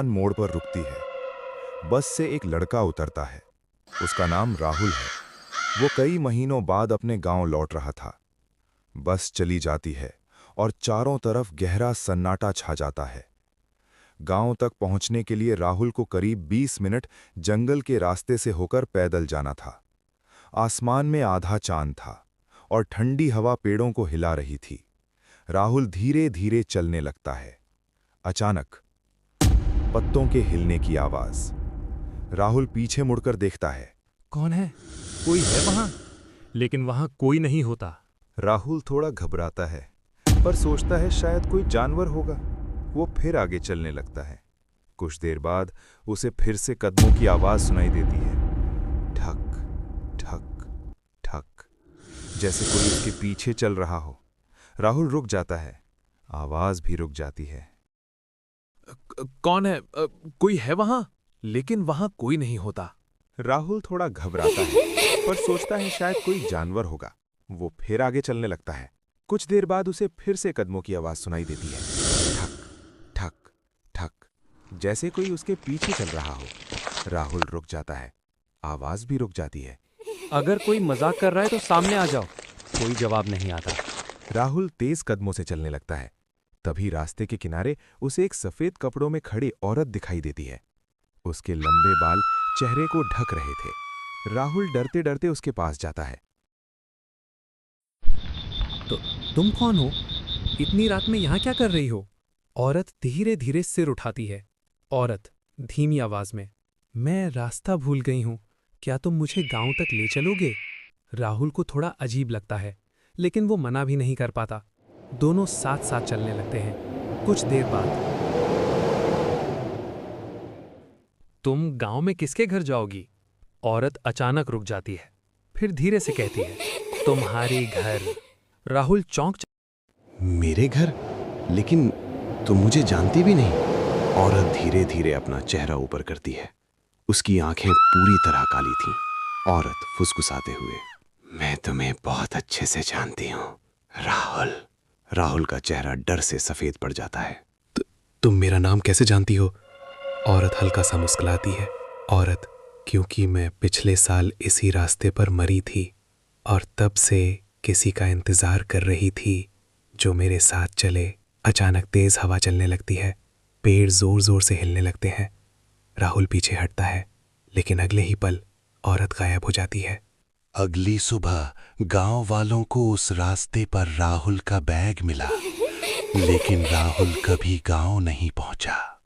मोड़ पर रुकती है। बस से एक लड़का उतरता है। उसका नाम राहुल है। वो कई महीनों बाद अपने गांव लौट रहा था। बस चली जाती है और चारों तरफ गहरा सन्नाटा छा जाता है। गांव तक पहुंचने के लिए राहुल को करीब 20 मिनट जंगल के रास्ते से होकर पैदल जाना था। आसमान में आधा चांद था और ठंडी हवा पेड़ों को हिला रही थी। राहुल धीरे धीरे चलने लगता है। अचानक पत्तों के हिलने की आवाज। राहुल पीछे मुड़कर देखता है। कौन है? कोई है वहां? लेकिन वहां कोई नहीं होता। राहुल थोड़ा घबराता है, पर सोचता है शायद कोई जानवर होगा। वो फिर आगे चलने लगता है। कुछ देर बाद उसे फिर से कदमों की आवाज सुनाई देती है। ठक ठक ठक, जैसे कोई उसके पीछे चल रहा हो। राहुल रुक जाता है। आवाज भी रुक जाती है। कौन है? कोई है वहां? लेकिन वहां कोई नहीं होता। राहुल थोड़ा घबराता है, पर सोचता है शायद कोई जानवर होगा। वो फिर आगे चलने लगता है। कुछ देर बाद उसे फिर से कदमों की आवाज सुनाई देती है। ठक ठक ठक, जैसे कोई उसके पीछे चल रहा हो। राहुल रुक जाता है। आवाज भी रुक जाती है। अगर कोई मजाक कर रहा है तो सामने आ जाओ। कोई जवाब नहीं आता। राहुल तेज कदमों से चलने लगता है। तभी रास्ते के किनारे उसे एक सफेद कपड़ों में खड़ी औरत दिखाई देती है। उसके लंबे बाल चेहरे को ढक रहे थे। राहुल डरते डरते उसके पास जाता है। तो तुम कौन हो? इतनी रात में यहां क्या कर रही हो? औरत धीरे धीरे सिर उठाती है। औरत धीमी आवाज में, मैं रास्ता भूल गई हूं। क्या तुम मुझे गांव तक ले चलोगे? राहुल को थोड़ा अजीब लगता है, लेकिन वो मना भी नहीं कर पाता। दोनों साथ साथ चलने लगते हैं। कुछ देर बाद, तुम गांव में किसके घर जाओगी? औरत अचानक रुक जाती है, फिर धीरे से कहती है, तुम्हारे घर। राहुल चौंक मेरे घर? लेकिन तुम मुझे जानती भी नहीं। औरत धीरे धीरे अपना चेहरा ऊपर करती है। उसकी आंखें पूरी तरह काली थीं। औरत फुसफुसाते हुए, मैं तुम्हें बहुत अच्छे से जानती हूं, राहुल। राहुल का चेहरा डर से सफेद पड़ जाता है। तुम मेरा नाम कैसे जानती हो? औरत हल्का सा मुस्कुराती है। औरत, क्योंकि मैं पिछले साल इसी रास्ते पर मरी थी और तब से किसी का इंतजार कर रही थी जो मेरे साथ चले। अचानक तेज हवा चलने लगती है। पेड़ जोर जोर से हिलने लगते हैं। राहुल पीछे हटता है, लेकिन अगले ही पल औरत गायब हो जाती है। अगली सुबह गांव वालों को उस रास्ते पर राहुल का बैग मिला, लेकिन राहुल कभी गांव नहीं पहुंचा।